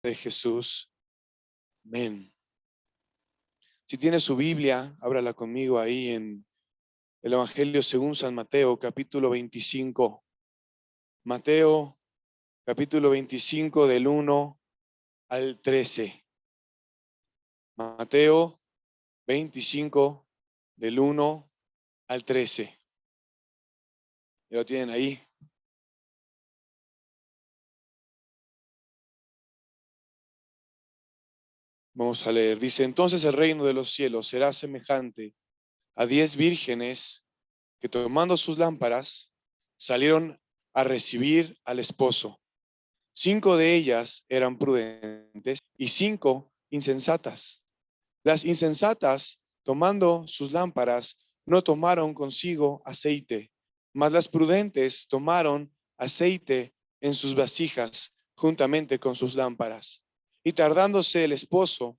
de Jesús. Amén. Si tiene su Biblia, ábrala conmigo ahí en el Evangelio según San Mateo, capítulo 25. Mateo, capítulo 25, del 1 al 13. Mateo 25, del 1 al 13. ¿Ya lo tienen ahí? Vamos a leer. Dice, entonces el reino de los cielos será semejante a 10 vírgenes que tomando sus lámparas salieron a recibir al esposo. 5 de ellas eran prudentes y 5 insensatas. Las insensatas, tomando sus lámparas, no tomaron consigo aceite, mas las prudentes tomaron aceite en sus vasijas juntamente con sus lámparas. Y tardándose el esposo,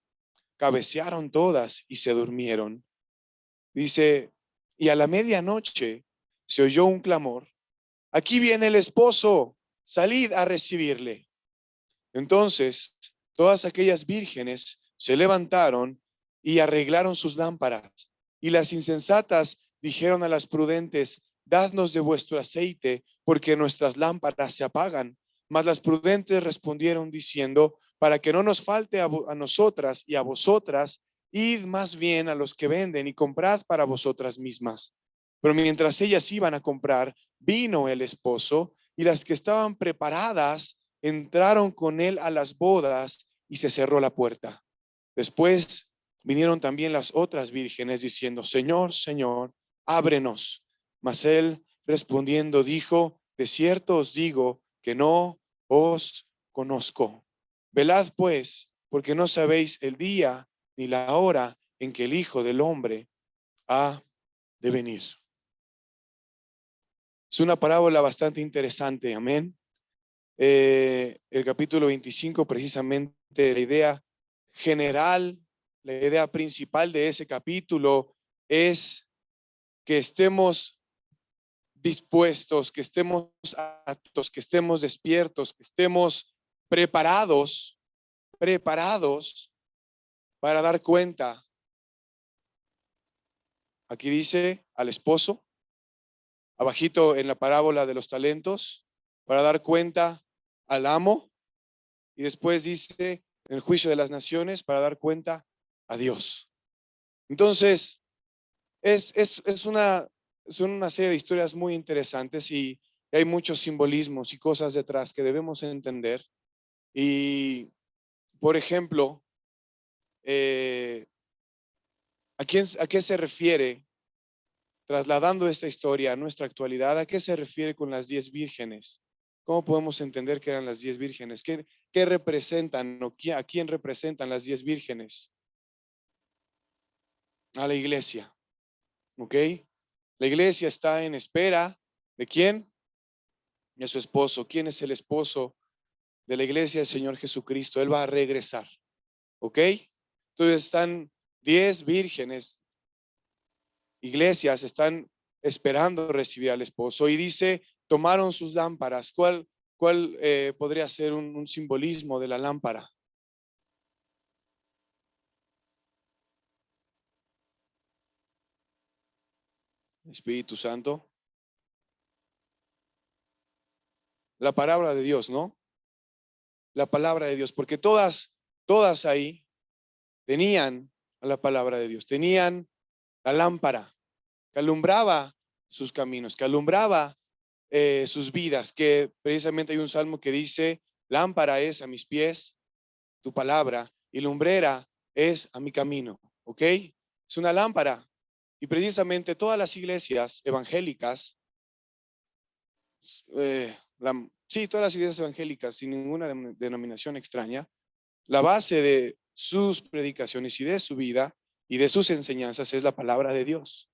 cabecearon todas y se durmieron. Dice, y a la medianoche se oyó un clamor: aquí viene el esposo, salid a recibirle. Entonces, todas aquellas vírgenes se levantaron y arreglaron sus lámparas. Y las insensatas dijeron a las prudentes: dadnos de vuestro aceite, porque nuestras lámparas se apagan. Mas las prudentes respondieron diciendo: para que no nos falte a nosotras y a vosotras, id más bien a los que venden y comprad para vosotras mismas. Pero mientras ellas iban a comprar, vino el esposo, y las que estaban preparadas entraron con él a las bodas y se cerró la puerta. Después vinieron también las otras vírgenes diciendo: Señor, Señor, ábrenos. Mas él respondiendo dijo: de cierto os digo que no os conozco. Velad pues, porque no sabéis el día ni la hora en que el Hijo del Hombre ha de venir. Es una parábola bastante interesante, amén. El capítulo 25, precisamente la idea general, la idea principal de ese capítulo es que estemos dispuestos, que estemos atentos, que estemos despiertos, que estemos preparados para dar cuenta. Aquí dice al esposo, abajito en la parábola de los talentos, para dar cuenta al amo, y después dice en el juicio de las naciones para dar cuenta a Dios. Entonces, son una serie de historias muy interesantes y hay muchos simbolismos y cosas detrás que debemos entender. Y, por ejemplo, ¿a qué se refiere, trasladando esta historia a nuestra actualidad, a qué se refiere con las 10 vírgenes? ¿Cómo podemos entender que eran las 10 vírgenes? ¿Qué representan o a quién representan las 10 vírgenes? A la iglesia, ¿ok? La iglesia está en espera ¿de quién? De su esposo. ¿Quién es el esposo de la iglesia? El Señor Jesucristo. Él va a regresar, ¿ok? Entonces están 10 vírgenes, iglesias, están esperando recibir al esposo y dice, tomaron sus lámparas. ¿Cuál podría ser un simbolismo de la lámpara? Espíritu Santo. La palabra de Dios, ¿no? La palabra de Dios, porque todas ahí tenían a la palabra de Dios, tenían la lámpara que alumbraba sus caminos, que alumbraba sus vidas, que precisamente hay un salmo que dice, lámpara es a mis pies tu palabra y lumbrera es a mi camino, ¿ok? Es una lámpara. Y precisamente todas las iglesias evangélicas, sí, todas las iglesias evangélicas, sin ninguna denominación extraña, la base de sus predicaciones y de su vida y de sus enseñanzas es la palabra de Dios.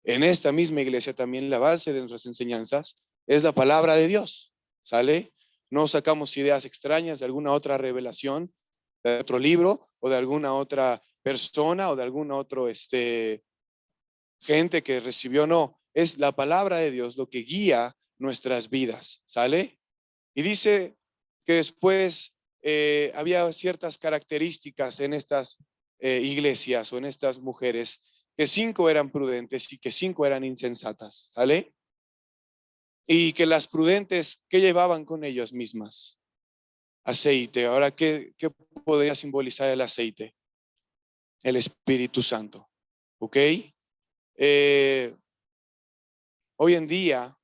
En esta misma iglesia también la base de nuestras enseñanzas es la palabra de Dios, ¿sale? No sacamos ideas extrañas de alguna otra revelación, de otro libro o de alguna otra persona o de alguna otra gente que recibió, no. Es la palabra de Dios lo que guía nuestras vidas, ¿sale? Y dice que después había ciertas características en estas iglesias o en estas mujeres, que 5 eran prudentes y que 5 eran insensatas, ¿sale? Y que las prudentes, ¿qué llevaban con ellas mismas? Aceite. Ahora, ¿qué podría simbolizar el aceite? El Espíritu Santo, ¿ok? Eh, hoy en día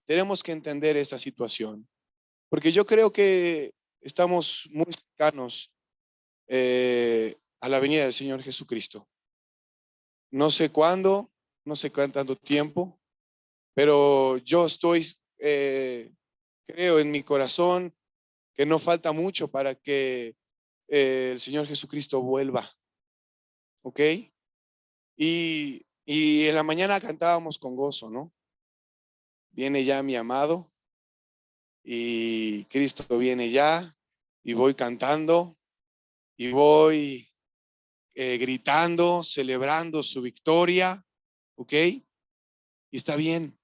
tenemos que entender esta situación, porque yo creo que estamos muy cercanos a la venida del Señor Jesucristo. No sé cuándo, no sé cuánto tiempo, pero yo estoy, creo en mi corazón que no falta mucho para que el Señor Jesucristo vuelva, ¿ok? Y en la mañana cantábamos con gozo, ¿no? Viene ya mi amado y Cristo viene ya y voy cantando y voy gritando, celebrando su victoria, ¿ok? Y está bien,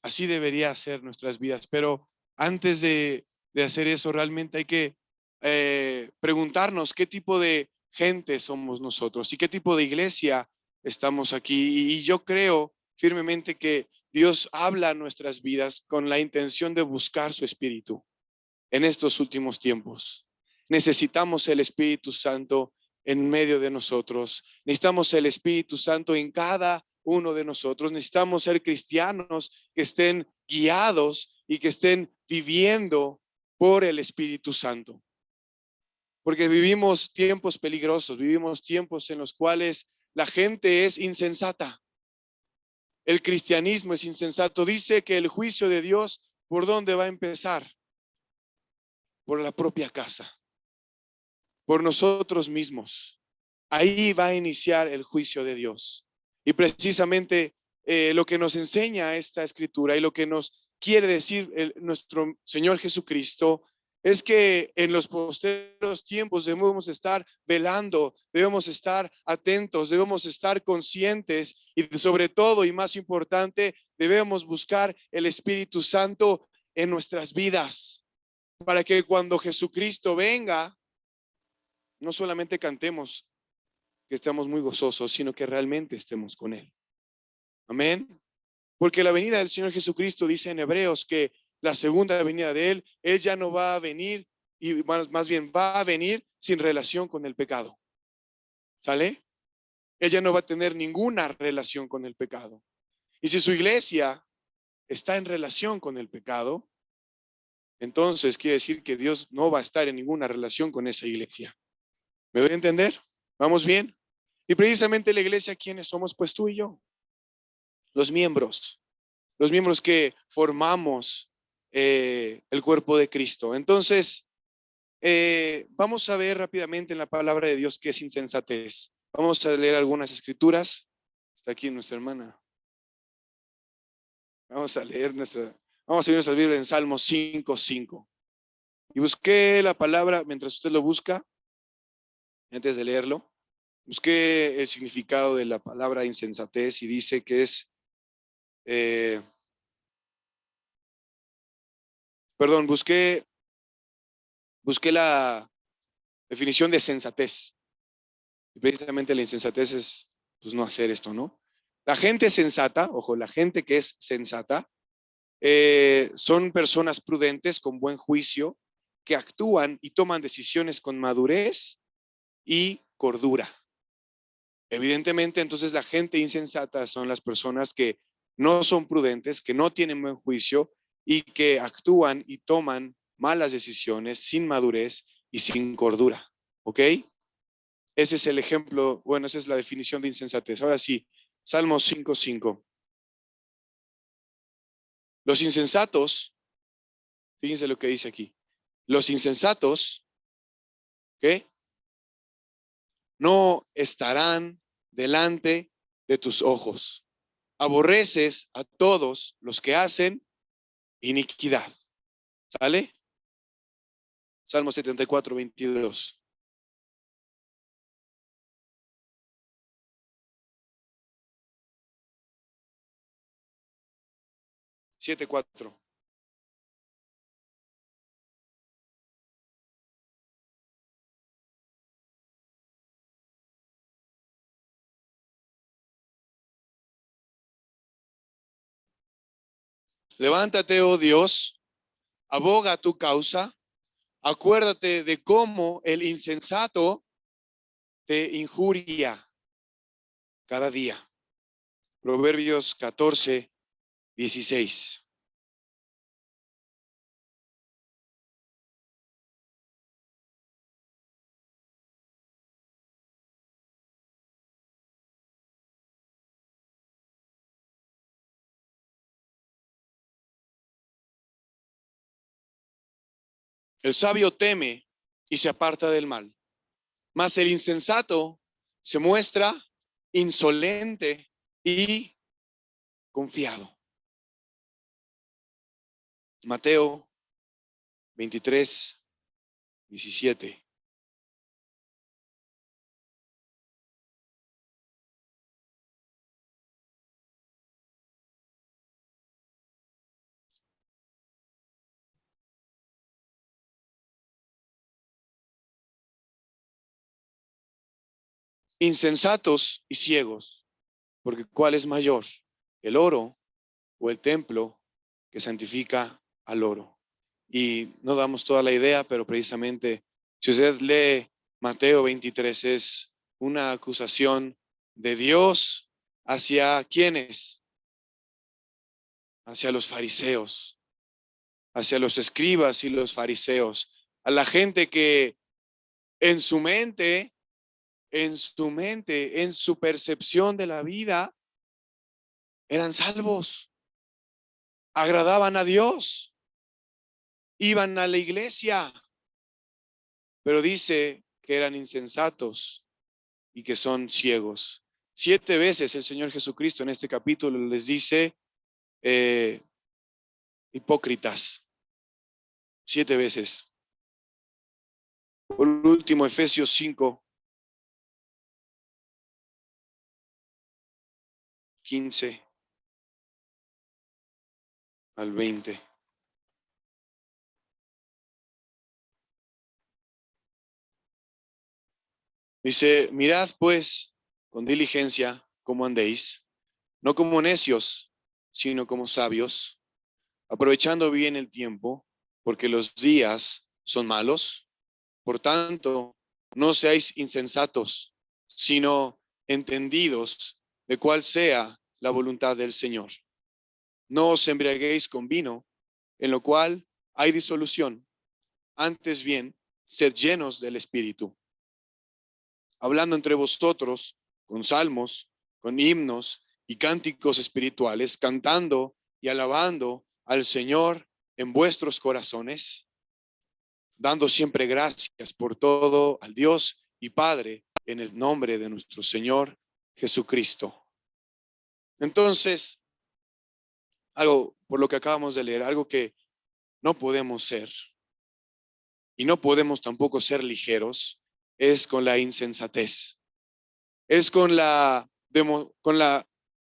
así debería ser nuestras vidas, pero antes de hacer eso realmente hay que preguntarnos qué tipo de gente somos nosotros y qué tipo de iglesia estamos aquí. Y yo creo firmemente que Dios habla a nuestras vidas con la intención de buscar su espíritu en estos últimos tiempos. Necesitamos el Espíritu Santo en medio de nosotros. Necesitamos el Espíritu Santo en cada uno de nosotros. Necesitamos ser cristianos que estén guiados y que estén viviendo por el Espíritu Santo. Porque vivimos tiempos peligrosos, vivimos tiempos en los cuales la gente es insensata. El cristianismo es insensato. Dice que el juicio de Dios, ¿por dónde va a empezar? Por la propia casa, por nosotros mismos. Ahí va a iniciar el juicio de Dios. Y precisamente lo que nos enseña esta escritura y lo que nos quiere decir nuestro Señor Jesucristo es que en los posteriores tiempos debemos estar velando, debemos estar atentos, debemos estar conscientes y sobre todo y más importante, debemos buscar el Espíritu Santo en nuestras vidas para que cuando Jesucristo venga, no solamente cantemos que estamos muy gozosos, sino que realmente estemos con Él. Amén. Porque la venida del Señor Jesucristo dice en Hebreos que la segunda venida de Él ya no va a venir, y más bien va a venir sin relación con el pecado. ¿Sale? Él ya no va a tener ninguna relación con el pecado. Y si su iglesia está en relación con el pecado, entonces quiere decir que Dios no va a estar en ninguna relación con esa iglesia. ¿Me doy a entender? ¿Vamos bien? Y precisamente la iglesia, ¿quiénes somos? Pues tú y yo, los miembros que formamos el cuerpo de Cristo. Entonces, vamos a ver rápidamente en la palabra de Dios qué es insensatez. Vamos a leer algunas escrituras. Está aquí nuestra hermana. Vamos a leer nuestra Biblia en Salmos 5:5. Y busqué la palabra, mientras usted lo busca, antes de leerlo, busqué el significado de la palabra insensatez y dice que es, eh, perdón, busqué la definición de sensatez. Y precisamente la insensatez es, pues, no hacer esto, ¿no? La gente sensata, ojo, la gente que es sensata, son personas prudentes con buen juicio, que actúan y toman decisiones con madurez y cordura. Evidentemente, entonces la gente insensata son las personas que no son prudentes, que no tienen buen juicio y que actúan y toman malas decisiones sin madurez y sin cordura. ¿Ok? Ese es el ejemplo, bueno, esa es la definición de insensatez. Ahora sí, Salmos 5:5. Los insensatos, fíjense lo que dice aquí. Los insensatos, ¿qué? No estarán delante de tus ojos. Aborreces a todos los que hacen iniquidad. ¿Sale? Salmo 74:22. 7:4. Levántate, oh Dios, aboga tu causa, acuérdate de cómo el insensato te injuria cada día. Proverbios 14:16. El sabio teme y se aparta del mal, mas el insensato se muestra insolente y confiado. Mateo 23:17. Insensatos y ciegos, porque ¿cuál es mayor? ¿El oro o el templo que santifica al oro? Y no damos toda la idea, pero precisamente si usted lee Mateo 23, es una acusación de Dios hacia quienes, hacia los fariseos, hacia los escribas y los fariseos, a la gente que en su mente, en su percepción de la vida, eran salvos, agradaban a Dios, iban a la iglesia, pero dice que eran insensatos y que son ciegos. 7 veces el Señor Jesucristo en este capítulo les dice hipócritas. 7 veces. Por último, Efesios 5:15-20. Dice, mirad pues con diligencia cómo andéis, no como necios, sino como sabios, aprovechando bien el tiempo, porque los días son malos. Por tanto, no seáis insensatos, sino entendidos de cuál sea la voluntad del Señor. No os embriaguéis con vino, en lo cual hay disolución. Antes bien, sed llenos del Espíritu, hablando entre vosotros con salmos, con himnos y cánticos espirituales, cantando y alabando al Señor en vuestros corazones, dando siempre gracias por todo al Dios y Padre en el nombre de nuestro Señor Jesucristo. Entonces, algo por lo que acabamos de leer, algo que no podemos ser y no podemos tampoco ser ligeros, es con la insensatez, es con la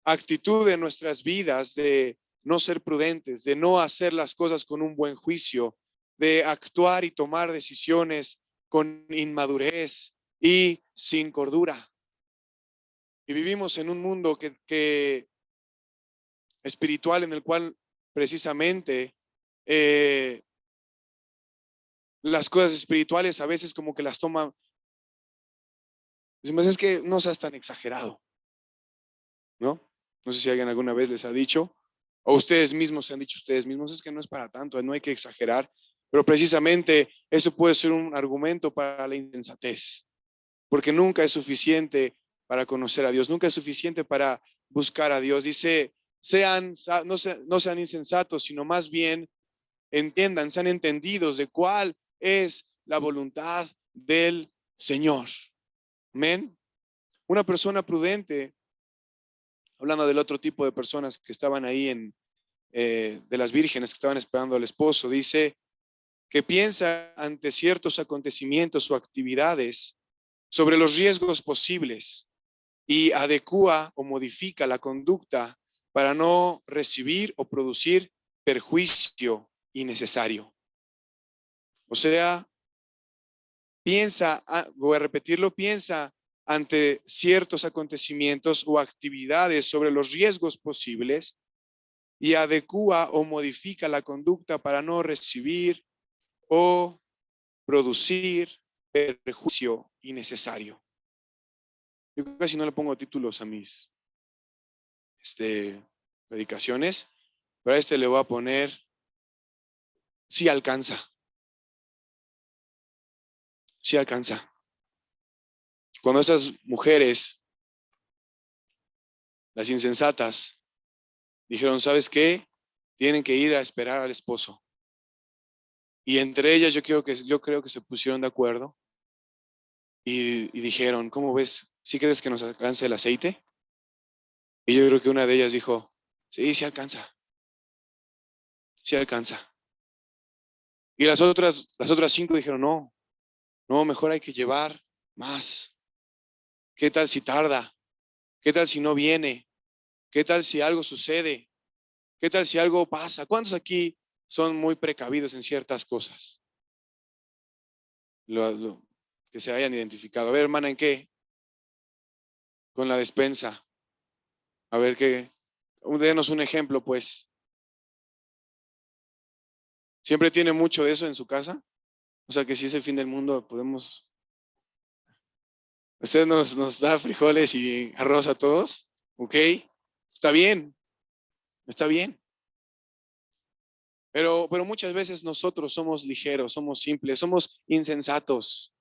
actitud de nuestras vidas de no ser prudentes, de no hacer las cosas con un buen juicio, de actuar y tomar decisiones con inmadurez y sin cordura. Y vivimos en un mundo que espiritual en el cual precisamente las cosas espirituales a veces como que las toman. Decimos, es que no seas tan exagerado, ¿no? No sé si alguien alguna vez les ha dicho, o ustedes mismos se han dicho ustedes mismos, es que no es para tanto, no hay que exagerar, pero precisamente eso puede ser un argumento para la insensatez, porque nunca es suficiente para conocer a Dios, nunca es suficiente para buscar a Dios. Dice, no sean insensatos, sino más bien entiendan, sean entendidos de cuál es la voluntad del Señor. Amén. Una persona prudente, hablando del otro tipo de personas que estaban ahí de las vírgenes que estaban esperando al esposo, dice que piensa ante ciertos acontecimientos o actividades sobre los riesgos posibles y adecua o modifica la conducta para no recibir o producir perjuicio innecesario. O sea, piensa, voy a repetirlo, piensa ante ciertos acontecimientos o actividades sobre los riesgos posibles y adecúa o modifica la conducta para no recibir o producir perjuicio innecesario. Yo casi no le pongo títulos a mis predicaciones, pero a le voy a poner sí alcanza. Sí alcanza. Cuando esas mujeres, las insensatas, dijeron, ¿sabes qué? Tienen que ir a esperar al esposo. Y entre ellas yo creo que se pusieron de acuerdo y dijeron, ¿cómo ves? ¿Sí crees que nos alcance el aceite? Y yo creo que una de ellas dijo, sí, sí alcanza. Sí alcanza. Y las otras 5 dijeron, no, no, mejor hay que llevar más. ¿Qué tal si tarda? ¿Qué tal si no viene? ¿Qué tal si algo sucede? ¿Qué tal si algo pasa? ¿Cuántos aquí son muy precavidos en ciertas cosas? Que se hayan identificado. A ver, hermana, ¿en qué? Con la despensa. A ver, qué. Denos un ejemplo, pues. ¿Siempre tiene mucho de eso en su casa? O sea, que si es el fin del mundo, podemos. Usted nos da frijoles y arroz a todos. ¿Ok? Está bien, está bien. Pero muchas veces nosotros somos ligeros, somos simples, somos insensatos.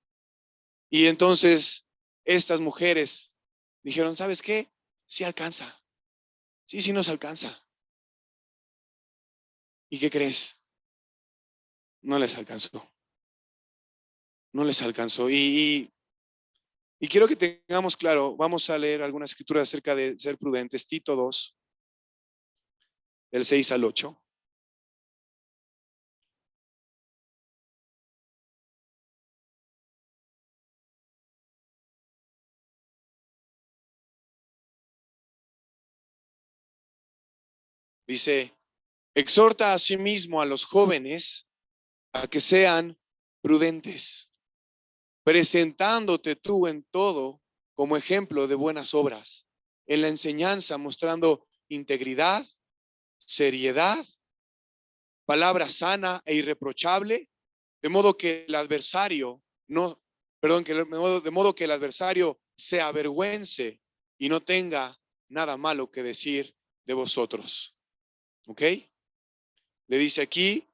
Y entonces estas mujeres dijeron, ¿sabes qué? Sí alcanza. Sí, sí nos alcanza. ¿Y qué crees? No les alcanzó. No les alcanzó. Y quiero que tengamos claro, vamos a leer algunas escrituras acerca de ser prudentes. Tito 2, del 6 al 8. Dice, exhorta a sí mismo a los jóvenes a que sean prudentes, presentándote tú en todo como ejemplo de buenas obras, en la enseñanza mostrando integridad, seriedad, palabra sana e irreprochable, de modo que el adversario no, perdón, de modo que el adversario se avergüence y no tenga nada malo que decir de vosotros. ¿Ok? Le dice aquí,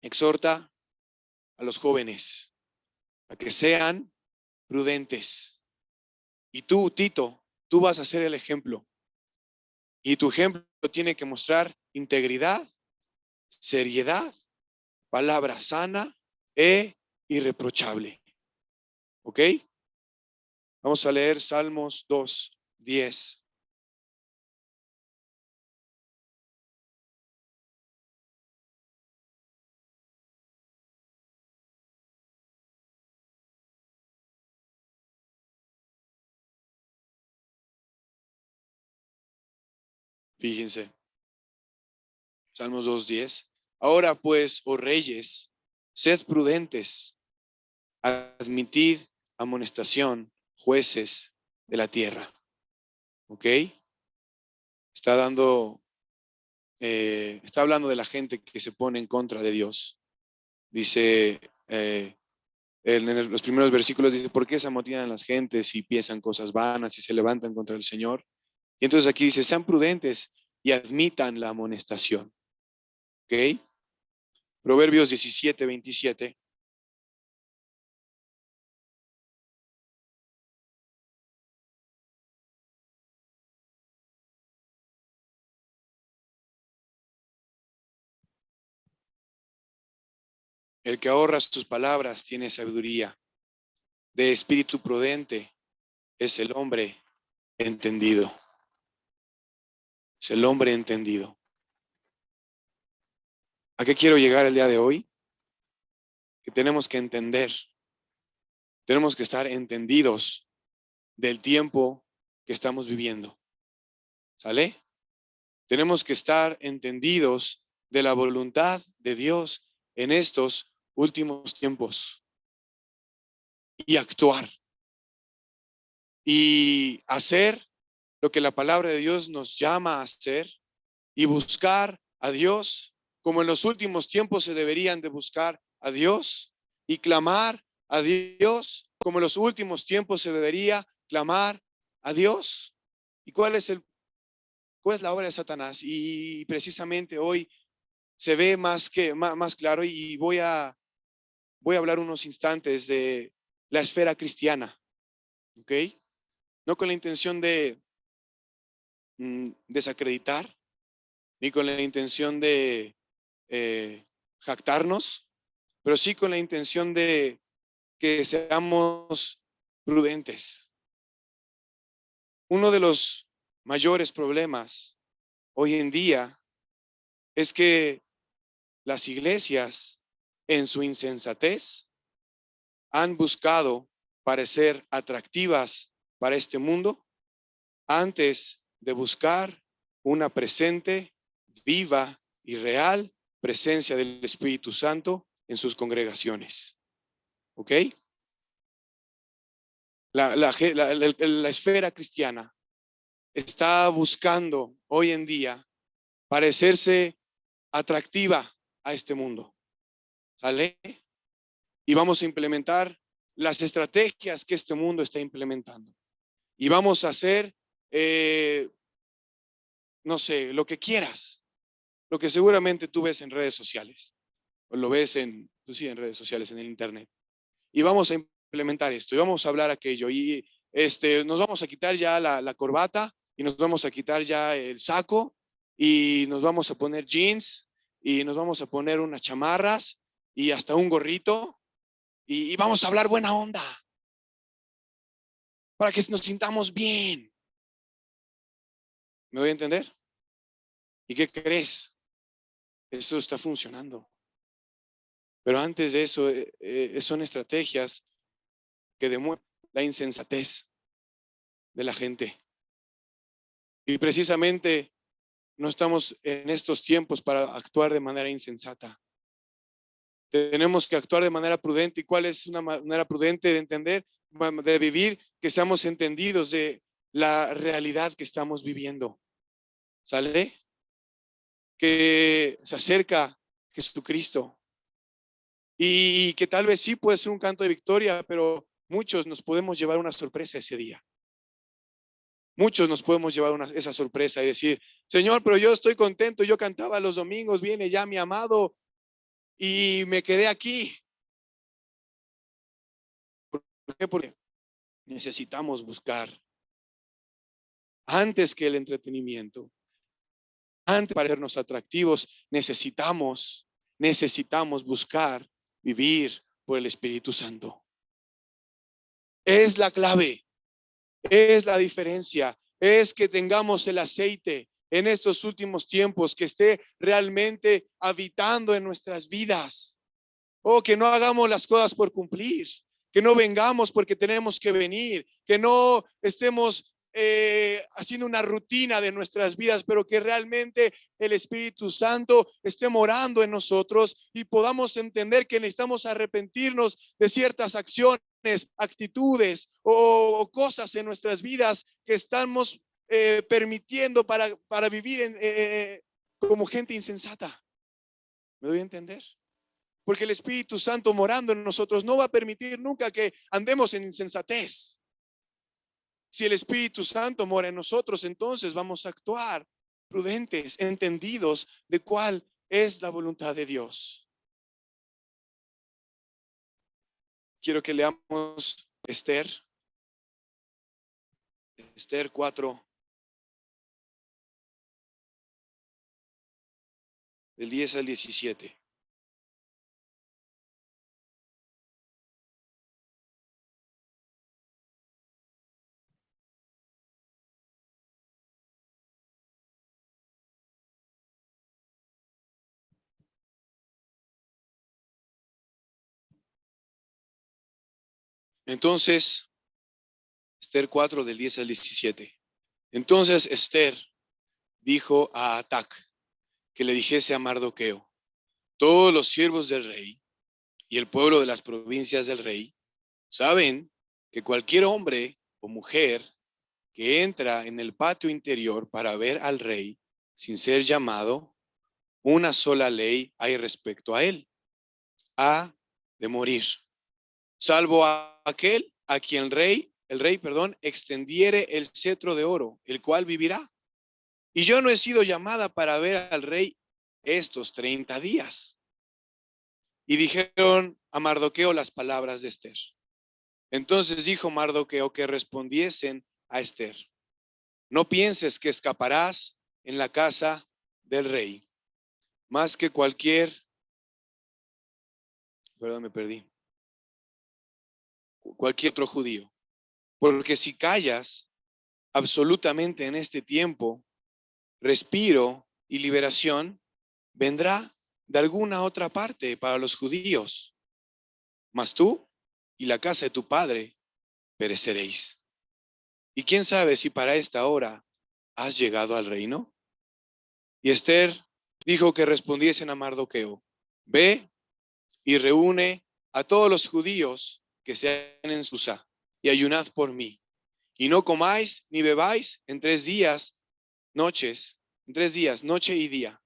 exhorta a los jóvenes a que sean prudentes. Y tú, Tito, tú vas a ser el ejemplo. Y tu ejemplo tiene que mostrar integridad, seriedad, palabra sana e irreprochable. ¿Ok? Vamos a leer Salmos 2, 10. Fíjense, Salmos 2, 10. Ahora pues, oh reyes, sed prudentes, admitid amonestación, jueces de la tierra. ¿Ok? Está dando, está hablando de la gente que se pone en contra de Dios. Dice, en los primeros versículos dice, ¿por qué se amotinan las gentes y piensan cosas vanas y se levantan contra el Señor? Y entonces aquí dice, sean prudentes y admitan la amonestación. ¿Ok? Proverbios 17, 27. El que ahorra sus palabras tiene sabiduría. De espíritu prudente es el hombre entendido. Es el hombre entendido. ¿A qué quiero llegar el día de hoy? Que tenemos que entender, tenemos que estar entendidos del tiempo que estamos viviendo. ¿Sale? Tenemos que estar entendidos de la voluntad de Dios en estos últimos tiempos y actuar y hacer lo que la palabra de Dios nos llama a hacer y buscar a Dios como en los últimos tiempos se deberían de buscar a Dios y clamar a Dios como en los últimos tiempos se debería clamar a Dios. ¿Y cuál es la obra de Satanás? Y precisamente hoy se ve más claro y voy a hablar unos instantes de la esfera cristiana, ¿ok? No con la intención de desacreditar, ni con la intención de jactarnos, pero sí con la intención de que seamos prudentes. Uno de los mayores problemas hoy en día es que las iglesias, en su insensatez, han buscado parecer atractivas para este mundo antes de buscar una presente, viva y real presencia del Espíritu Santo en sus congregaciones. ¿Ok? La esfera cristiana está buscando hoy en día parecerse atractiva a este mundo. ¿Sale? Y vamos a implementar las estrategias que este mundo está implementando. Y vamos a hacer, no sé, lo que quieras, lo que seguramente tú ves en redes sociales, o lo ves pues sí, en redes sociales, en el internet. Y vamos a implementar esto, y vamos a hablar aquello, y nos vamos a quitar ya la corbata, y nos vamos a quitar ya el saco, y nos vamos a poner jeans, y nos vamos a poner unas chamarras, y hasta un gorrito, y vamos a hablar buena onda, para que nos sintamos bien. ¿Me voy a entender? ¿Y qué crees? Eso está funcionando. Pero antes de eso, son estrategias que demuestran la insensatez de la gente. Y precisamente no estamos en estos tiempos para actuar de manera insensata. Tenemos que actuar de manera prudente. ¿Y cuál es una manera prudente de entender, de vivir? Que seamos entendidos de la realidad que estamos viviendo. ¿Sale? Que se acerca Jesucristo. Y que tal vez sí puede ser un canto de victoria, pero muchos nos podemos llevar una sorpresa ese día. Muchos nos podemos llevar esa sorpresa y decir, Señor, pero yo estoy contento, yo cantaba los domingos, viene ya mi amado y me quedé aquí. ¿Por qué? Porque necesitamos buscar antes que el entretenimiento, antes de parecernos atractivos, necesitamos buscar vivir por el Espíritu Santo. Es la clave. Es la diferencia, es que tengamos el aceite en estos últimos tiempos, que esté realmente habitando en nuestras vidas. O que no hagamos las cosas por cumplir, que no vengamos porque tenemos que venir, que no estemos haciendo una rutina de nuestras vidas, pero que realmente el Espíritu Santo esté morando en nosotros y podamos entender que necesitamos arrepentirnos de ciertas acciones, actitudes o cosas en nuestras vidas que estamos permitiendo para vivir como gente insensata. ¿Me doy a entender? Porque el Espíritu Santo morando en nosotros no va a permitir nunca que andemos en insensatez. Si el Espíritu Santo mora en nosotros, entonces vamos a actuar prudentes, entendidos de cuál es la voluntad de Dios. Quiero que leamos Esther 4, del 10 al 17. Entonces, Esther 4, del 10 al 17. Entonces Esther dijo a Atac que le dijese a Mardoqueo: todos los siervos del rey y el pueblo de las provincias del rey saben que cualquier hombre o mujer que entra en el patio interior para ver al rey sin ser llamado, una sola ley hay respecto a él: ha de morir, salvo a aquel a quien el rey, extendiere el cetro de oro, el cual vivirá. Y yo no he sido llamada para ver al rey estos 30 días. Y dijeron a Mardoqueo las palabras de Ester. Entonces dijo Mardoqueo que respondiesen a Ester: no pienses que escaparás en la casa del rey, más que cualquier otro judío. Porque si callas absolutamente en este tiempo, respiro y liberación vendrá de alguna otra parte para los judíos. Mas tú y la casa de tu padre pereceréis. Y quién sabe si para esta hora has llegado al reino. Y Ester dijo que respondiesen a Mardoqueo: ve y reúne a todos los judíos que se hallan en Susá, y ayunad por mí. Y no comáis ni bebáis en 3 días, noche y día.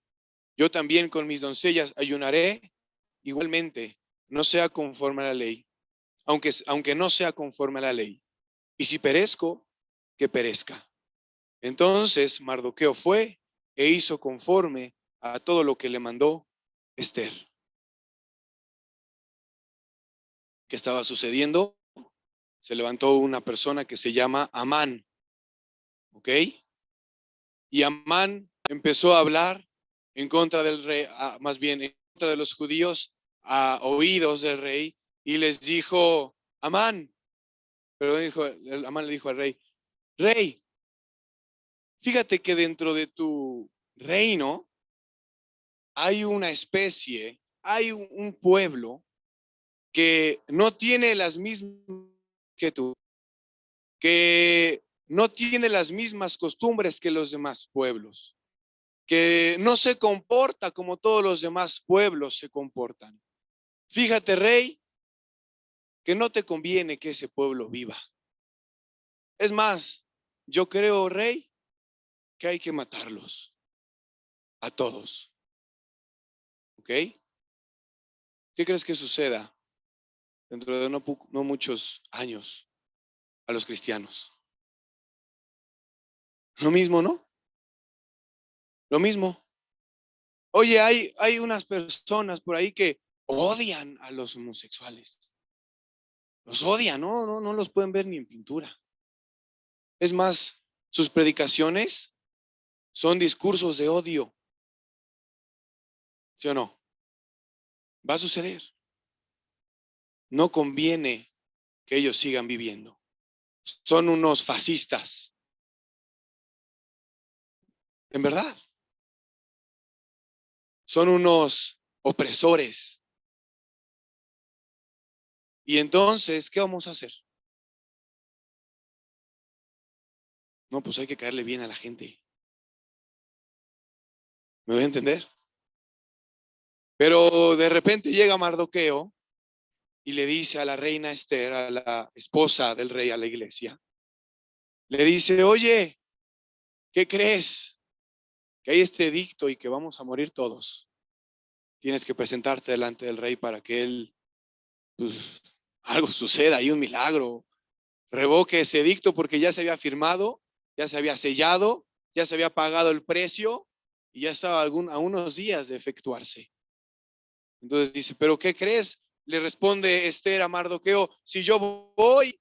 Yo también con mis doncellas ayunaré igualmente, no sea conforme a la ley, aunque no sea conforme a la ley. Y si perezco, que perezca. Entonces Mardoqueo fue e hizo conforme a todo lo que le mandó Ester. ¿Qué estaba sucediendo? Se levantó una persona que se llama Amán, ¿ok? Y Amán empezó a hablar en contra del rey, más bien en contra de los judíos, a oídos del rey, y les dijo: Amán, Amán le dijo al rey: rey, fíjate que dentro de tu reino hay una especie, hay un pueblo que no tiene las mismas que tú, que no tiene las mismas costumbres que los demás pueblos, que no se comporta como todos los demás pueblos se comportan. Fíjate, rey, que no te conviene que ese pueblo viva. Es más, yo creo, rey, que hay que matarlos a todos. ¿Ok? ¿Qué crees que suceda dentro de no muchos años a los cristianos? Lo mismo, ¿no? Lo mismo. Oye, hay unas personas por ahí que odian a los homosexuales. Los odian, no los pueden ver ni en pintura. Es más, sus predicaciones son discursos de odio. ¿Sí o no? Va a suceder. No conviene que ellos sigan viviendo. Son unos fascistas. En verdad. Son unos opresores. Y entonces, ¿qué vamos a hacer? No, pues hay que caerle bien a la gente. ¿Me voy a entender? Pero de repente llega Mardoqueo y le dice a la reina Ester, a la esposa del rey, a la iglesia, le dice: oye, ¿qué crees? Que hay este edicto y que vamos a morir todos. Tienes que presentarte delante del rey para que él, pues, algo suceda, hay un milagro. Revoque ese edicto porque ya se había firmado, ya se había sellado, ya se había pagado el precio y ya estaba a unos días de efectuarse. Entonces dice: ¿pero qué crees? Le responde Ester a Mardoqueo: si yo voy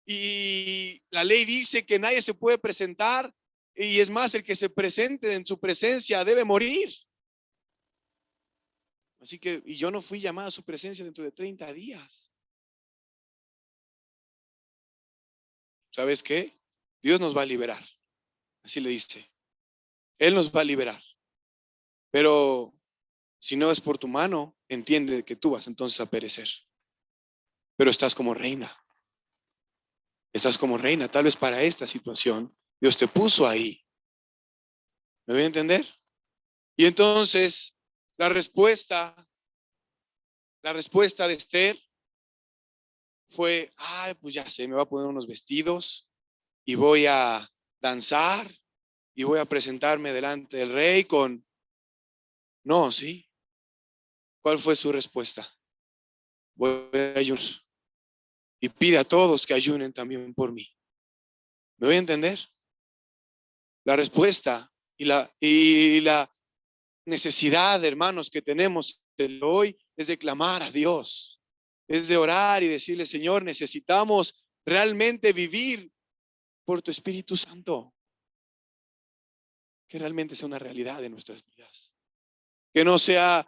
y la ley dice que nadie se puede presentar, y es más, el que se presente en su presencia debe morir. Así que, y yo no fui llamada a su presencia dentro de 30 días. ¿Sabes qué? Dios nos va a liberar. Así le dice. Él nos va a liberar. Pero si no es por tu mano, entiende que tú vas entonces a perecer. Pero estás como reina. Estás como reina. Tal vez para esta situación Dios te puso ahí. ¿Me voy a entender? Y entonces la respuesta de Ester fue: ay, pues ya sé, me voy a poner unos vestidos y voy a danzar y voy a presentarme delante del rey con... No, ¿sí? ¿Cuál fue su respuesta? Voy a ayunar y pide a todos que ayunen también por mí. ¿Me voy a entender? La respuesta y la necesidad, hermanos, que tenemos hoy es de clamar a Dios, es de orar y decirle, Señor, necesitamos realmente vivir por tu Espíritu Santo, que realmente sea una realidad de nuestras vidas, que no sea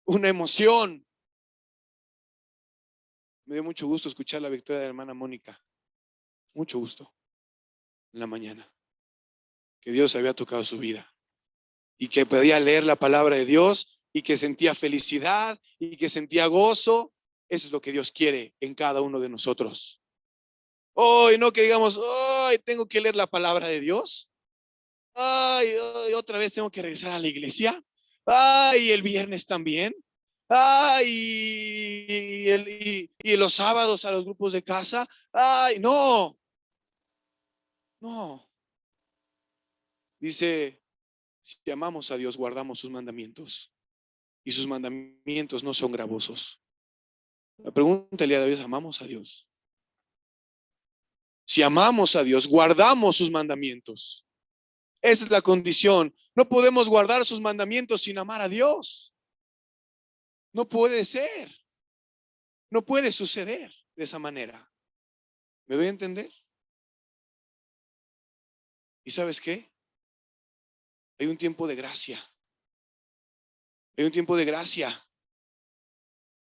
una emoción. Me dio mucho gusto escuchar la victoria de la hermana Mónica, mucho gusto en la mañana, que Dios había tocado su vida y que podía leer la palabra de Dios y que sentía felicidad y que sentía gozo. Eso es lo que Dios quiere en cada uno de nosotros. Hoy no que digamos, hoy tengo que leer la palabra de Dios. Ay, otra vez tengo que regresar a la iglesia. Ay, el viernes también. Ay, y los sábados a los grupos de casa. Ay, no, no. Dice, si amamos a Dios, guardamos sus mandamientos. Y sus mandamientos no son gravosos. La pregunta el día de hoy es, ¿amamos a Dios? Si amamos a Dios, guardamos sus mandamientos. Esa es la condición. No podemos guardar sus mandamientos sin amar a Dios. No puede ser. No puede suceder de esa manera. ¿Me doy a entender? ¿Y sabes qué? Hay un tiempo de gracia. Hay un tiempo de gracia.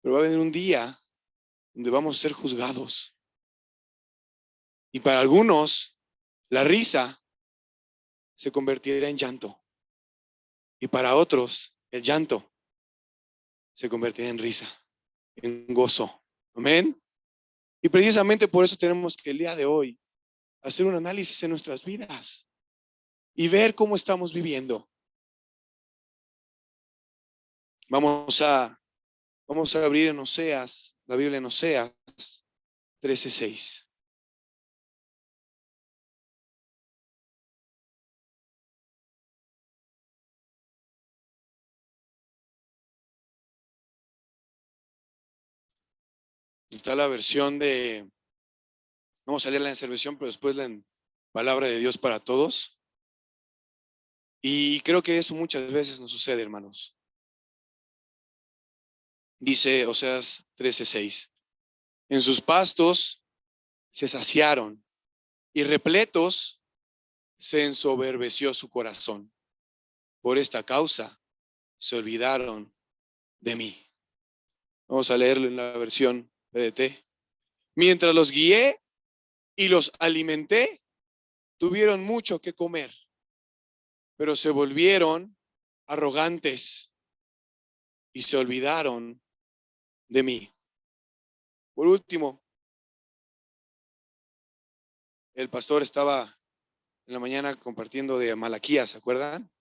Pero va a venir un día donde vamos a ser juzgados. Y para algunos, la risa se convertirá en llanto. Y para otros, el llanto se convertirá en risa, en gozo. Amén. Y precisamente por eso tenemos que el día de hoy hacer un análisis en nuestras vidas y ver cómo estamos viviendo. Vamos a abrir en Oseas, la Biblia en Oseas 13:6. Está la versión de, vamos a leerla en esa versión, pero después la en Palabra de Dios para todos. Y creo que eso muchas veces nos sucede, hermanos. Dice Oseas 13:6. En sus pastos se saciaron y repletos se ensoberbeció su corazón. Por esta causa se olvidaron de mí. Vamos a leerlo en la versión PDT. Mientras los guié y los alimenté, tuvieron mucho que comer, pero se volvieron arrogantes y se olvidaron de mí. Por último, el pastor estaba en la mañana compartiendo de Malaquías, ¿se acuerdan?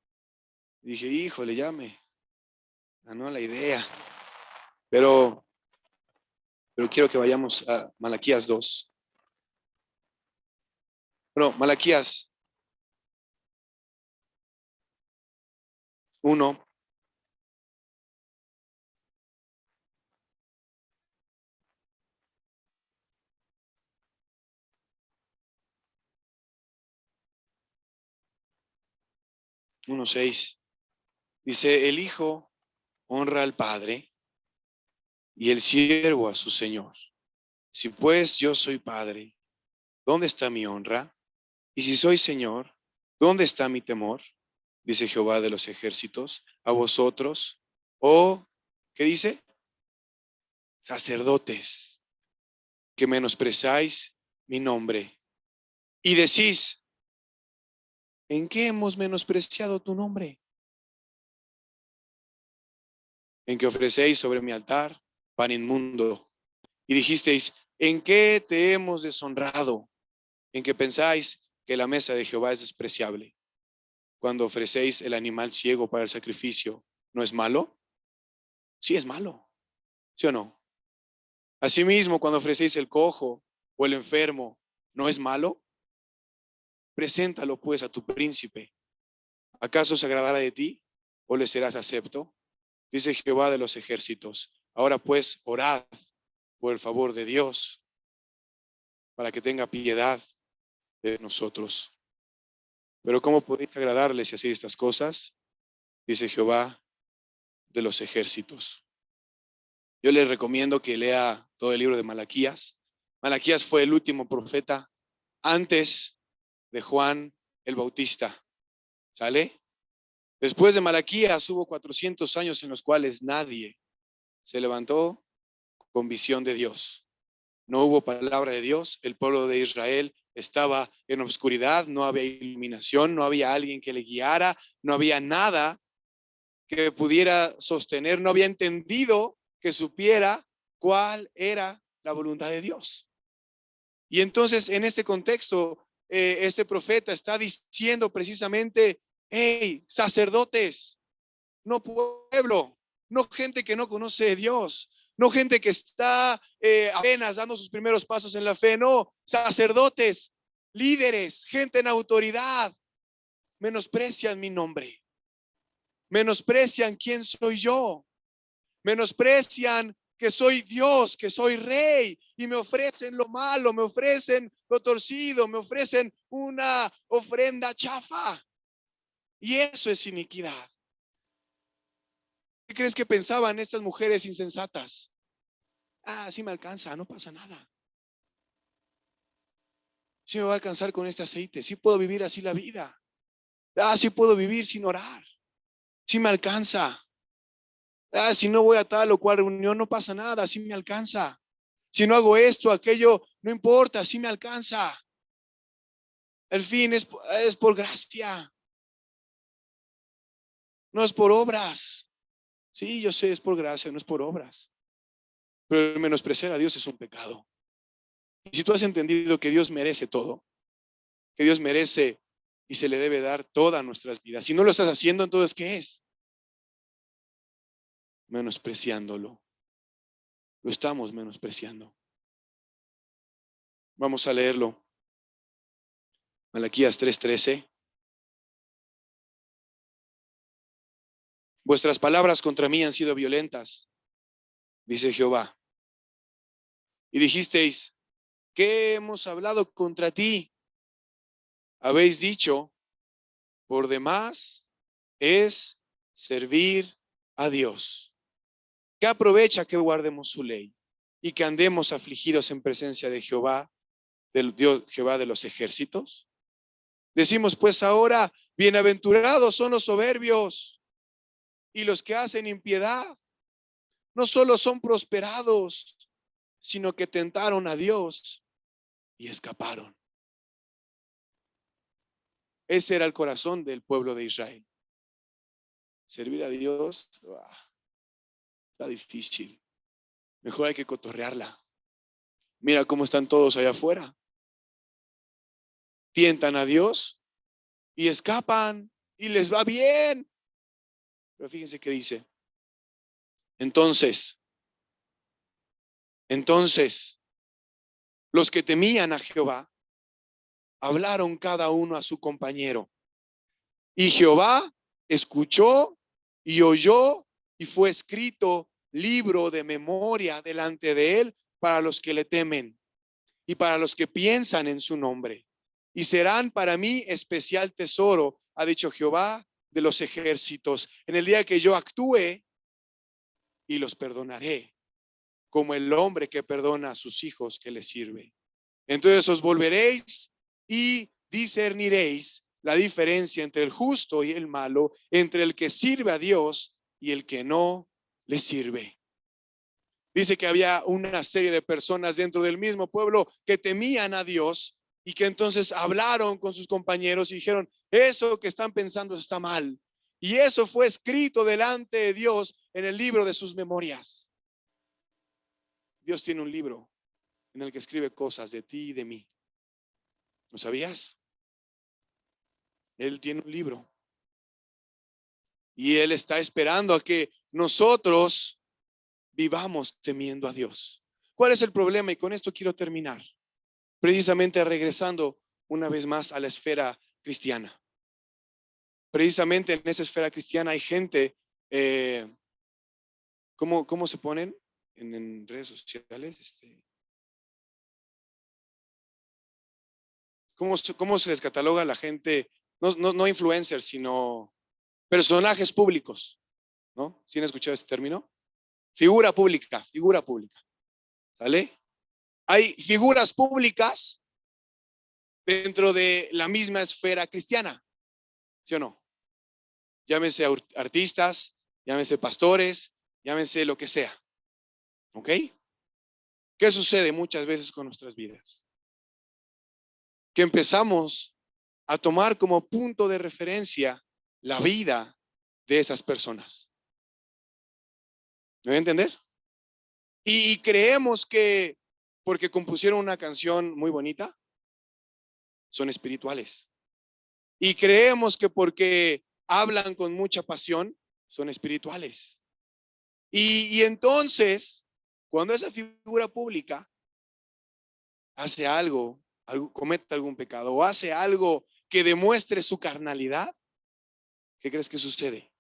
Y dije, híjole, ya me ganó la idea. Pero quiero que vayamos a Malaquías 2. Bueno, Malaquías 1. Uno 6. Dice, el hijo honra al padre y el siervo a su señor. Si pues yo soy padre, ¿dónde está mi honra? Y si soy señor, ¿dónde está mi temor? Dice Jehová de los ejércitos, a vosotros, oh, ¿qué dice? Sacerdotes, que menospreciáis mi nombre. Y decís, ¿en qué hemos menospreciado tu nombre? En que ofrecéis sobre mi altar pan inmundo. Y dijisteis, ¿en qué te hemos deshonrado? En que pensáis que la mesa de Jehová es despreciable. Cuando ofrecéis el animal ciego para el sacrificio, ¿no es malo? Sí es malo, ¿sí o no? Asimismo, cuando ofrecéis el cojo o el enfermo, ¿no es malo? Preséntalo pues a tu príncipe. ¿Acaso se agradará de ti o le serás acepto? Dice Jehová de los ejércitos. Ahora pues, orad por el favor de Dios para que tenga piedad de nosotros. Pero ¿cómo podéis agradarle si hacéis estas cosas? Dice Jehová de los ejércitos. Yo les recomiendo que lea todo el libro de Malaquías. Malaquías fue el último profeta antes de Juan el Bautista. ¿Sale? Después de Malaquías hubo 400 años en los cuales nadie se levantó con visión de Dios. No hubo palabra de Dios. El pueblo de Israel estaba en oscuridad, no había iluminación, no había alguien que le guiara, no había nada que pudiera sostener, no había entendido que supiera cuál era la voluntad de Dios. Y entonces en este contexto, este profeta está diciendo precisamente, hey, sacerdotes, no pueblo, no gente que no conoce de Dios, no gente que está apenas dando sus primeros pasos en la fe, no, sacerdotes, líderes, gente en autoridad, menosprecian mi nombre, menosprecian quién soy yo, menosprecian que soy Dios, que soy rey, y me ofrecen lo malo, me ofrecen lo torcido, me ofrecen una ofrenda chafa. Y eso es iniquidad. ¿Qué crees que pensaban estas mujeres insensatas? Ah, sí me alcanza, no pasa nada. Sí me va a alcanzar con este aceite, sí puedo vivir así la vida. Ah, sí puedo vivir sin orar. Sí me alcanza. Ah, si no voy a tal o cual reunión, no pasa nada, sí me alcanza. Si no hago esto, aquello, no importa, sí me alcanza. El fin es por gracia. No es por obras. Sí, yo sé, es por gracia, no es por obras. Pero el menospreciar a Dios es un pecado. Y si tú has entendido que Dios merece todo, que Dios merece y se le debe dar todas nuestras vidas, si no lo estás haciendo, entonces ¿qué es? Menospreciándolo. Lo estamos menospreciando. Vamos a leerlo. Malaquías 3:13. Vuestras palabras contra mí han sido violentas, dice Jehová. Y dijisteis, ¿qué hemos hablado contra ti? Habéis dicho, por demás es servir a Dios. ¿Qué aprovecha que guardemos su ley y que andemos afligidos en presencia de Jehová, del Dios Jehová de los ejércitos? Decimos pues ahora, bienaventurados son los soberbios y los que hacen impiedad. No solo son prosperados, sino que tentaron a Dios y escaparon. Ese era el corazón del pueblo de Israel. Servir a Dios está difícil. Mejor hay que cotorrearla. Mira cómo están todos allá afuera. Tientan a Dios y escapan y les va bien. Pero fíjense qué dice. Entonces, los que temían a Jehová hablaron cada uno a su compañero. Y Jehová escuchó y oyó, y fue escrito libro de memoria delante de él para los que le temen y para los que piensan en su nombre. Y serán para mí especial tesoro, ha dicho Jehová de los ejércitos, en el día que yo actúe, y los perdonaré, como el hombre que perdona a sus hijos que le sirve. Entonces os volveréis y discerniréis la diferencia entre el justo y el malo, entre el que sirve a Dios y el que no le sirve. Dice que había una serie de personas dentro del mismo pueblo que temían a Dios y que entonces hablaron con sus compañeros y dijeron, eso que están pensando está mal. Y eso fue escrito delante de Dios en el libro de sus memorias. Dios tiene un libro en el que escribe cosas de ti y de mí. ¿Lo sabías? Él tiene un libro. Y Él está esperando a que nosotros vivamos temiendo a Dios. ¿Cuál es el problema? Y con esto quiero terminar. Precisamente regresando una vez más a la esfera cristiana. Precisamente en esa esfera cristiana hay gente, ¿cómo se ponen en redes sociales? ¿Cómo se les cataloga a la gente? No influencers, sino personajes públicos, ¿no? ¿Sí han escuchado ese término? Figura pública, ¿sale? Hay figuras públicas dentro de la misma esfera cristiana, ¿sí o no? Llámese artistas, llámese pastores, llámese lo que sea, ¿ok? ¿Qué sucede muchas veces con nuestras vidas? Que empezamos a tomar como punto de referencia la vida de esas personas. ¿Me voy a entender? Y creemos que porque compusieron una canción muy bonita, son espirituales. Y creemos que porque hablan con mucha pasión, son espirituales. Y entonces, cuando esa figura pública hace algo, comete algún pecado o hace algo que demuestre su carnalidad, ¿qué crees que sucede?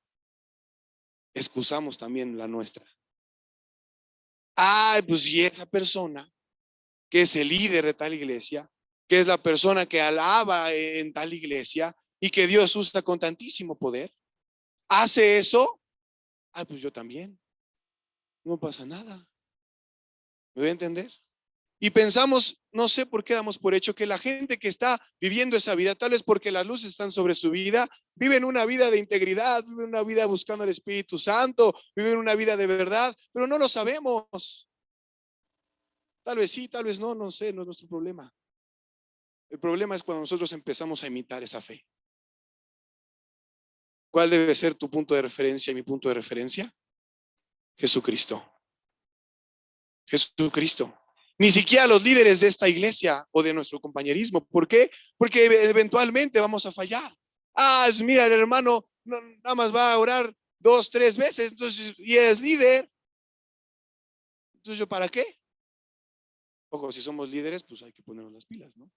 Excusamos también la nuestra. Pues si esa persona que es el líder de tal iglesia, que es la persona que alaba en tal iglesia y que Dios usa con tantísimo poder, hace eso, pues yo también, no pasa nada. ¿Me voy a entender? Y pensamos, no sé por qué damos por hecho que la gente que está viviendo esa vida, tal vez porque las luces están sobre su vida, viven una vida de integridad, viven una vida buscando el Espíritu Santo, viven una vida de verdad, pero no lo sabemos. Tal vez sí, tal vez no, no sé, no es nuestro problema. El problema es cuando nosotros empezamos a imitar esa fe. ¿Cuál debe ser tu punto de referencia y mi punto de referencia? Jesucristo. Jesucristo. Ni siquiera los líderes de esta iglesia o de nuestro compañerismo. ¿Por qué? Porque eventualmente vamos a fallar. Mira, el hermano nada más va a orar 2, 3 veces, entonces, y es líder. Entonces, ¿yo para qué? Ojo, si somos líderes, pues hay que ponernos las pilas, ¿no?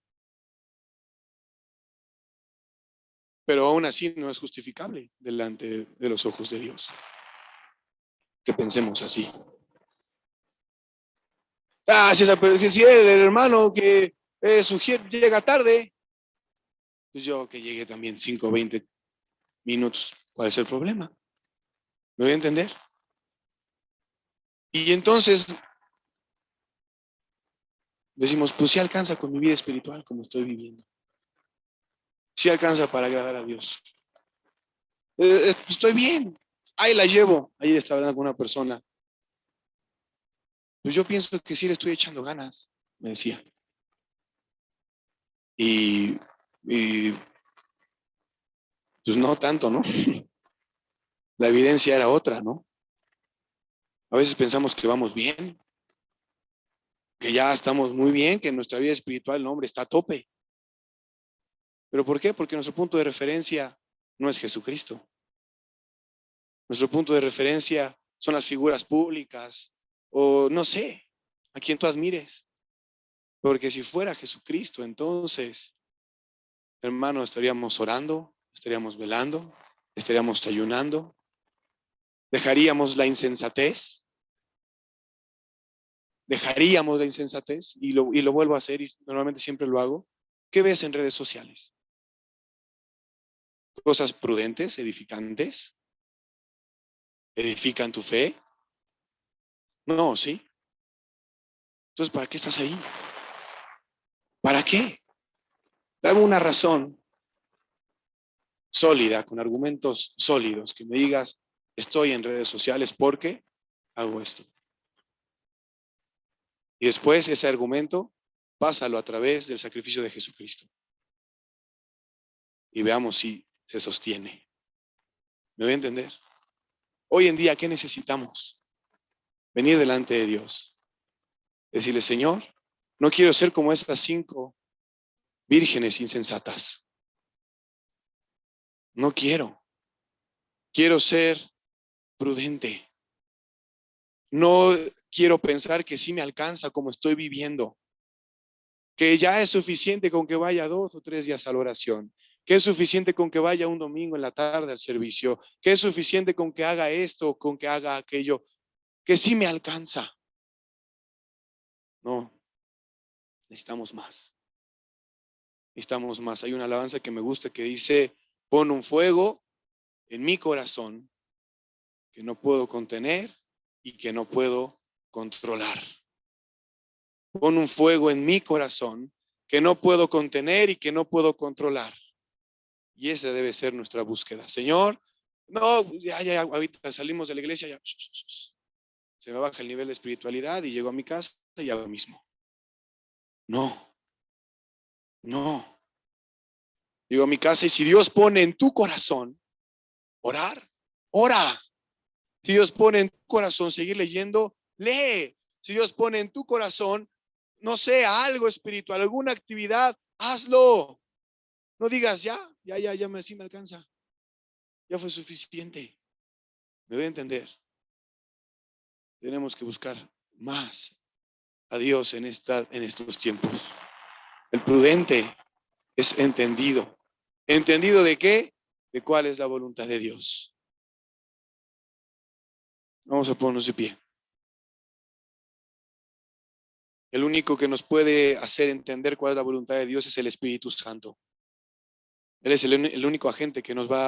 Pero aún así no es justificable delante de los ojos de Dios que pensemos así. Si el hermano que llega tarde, pues yo que llegue también 5, 20 minutos. ¿Cuál es el problema? ¿Me voy a entender? Y entonces decimos, pues sí alcanza con mi vida espiritual como estoy viviendo. Sí alcanza para agradar a Dios. Estoy bien. Ahí la llevo. Ayer estaba hablando con una persona. Pues yo pienso que sí le estoy echando ganas, me decía. Y pues no tanto, ¿no? La evidencia era otra, ¿no? A veces pensamos que vamos bien, que ya estamos muy bien, que nuestra vida espiritual, no, hombre, está a tope. ¿Pero por qué? Porque nuestro punto de referencia no es Jesucristo. Nuestro punto de referencia son las figuras públicas o no sé, a quien tú admires. Porque si fuera Jesucristo, entonces, hermano, estaríamos orando, estaríamos velando, estaríamos ayunando, dejaríamos la insensatez, y lo vuelvo a hacer y normalmente siempre lo hago. ¿Qué ves en redes sociales? Cosas prudentes, edificantes, edifican tu fe. No, ¿sí? Entonces, ¿para qué estás ahí? ¿Para qué? Dame una razón sólida, con argumentos sólidos, que me digas, estoy en redes sociales porque hago esto. Y después ese argumento, pásalo a través del sacrificio de Jesucristo. Y veamos si se sostiene. ¿Me voy a entender? Hoy en día, ¿qué necesitamos? Venir delante de Dios. Decirle, Señor, no quiero ser como estas 5 vírgenes insensatas. No quiero. Quiero ser prudente. No quiero pensar que sí me alcanza como estoy viviendo, Que ya es suficiente con que vaya 2 o 3 días a la oración. Que es suficiente con que vaya un domingo en la tarde al servicio. Que es suficiente con que haga esto, con que haga aquello. Que sí me alcanza. No, necesitamos más. Necesitamos más. Hay una alabanza que me gusta que dice, pon un fuego en mi corazón que no puedo contener y que no puedo controlar. Pon un fuego en mi corazón que no puedo contener y que no puedo controlar. Y esa debe ser nuestra búsqueda. Señor, no, ya, ahorita salimos de la iglesia, ya se me baja el nivel de espiritualidad y llego a mi casa y hago lo mismo. No, no. Llego a mi casa y si Dios pone en tu corazón orar, ora. Si Dios pone en tu corazón seguir leyendo, lee. Si Dios pone en tu corazón, no sé, algo espiritual, alguna actividad, hazlo. No digas, ya así me alcanza. Ya fue suficiente. Me voy a entender. Tenemos que buscar más a Dios en estos tiempos. El prudente es entendido. ¿Entendido de qué? De cuál es la voluntad de Dios. Vamos a ponernos de pie. El único que nos puede hacer entender cuál es la voluntad de Dios es el Espíritu Santo. Él es el único agente que nos va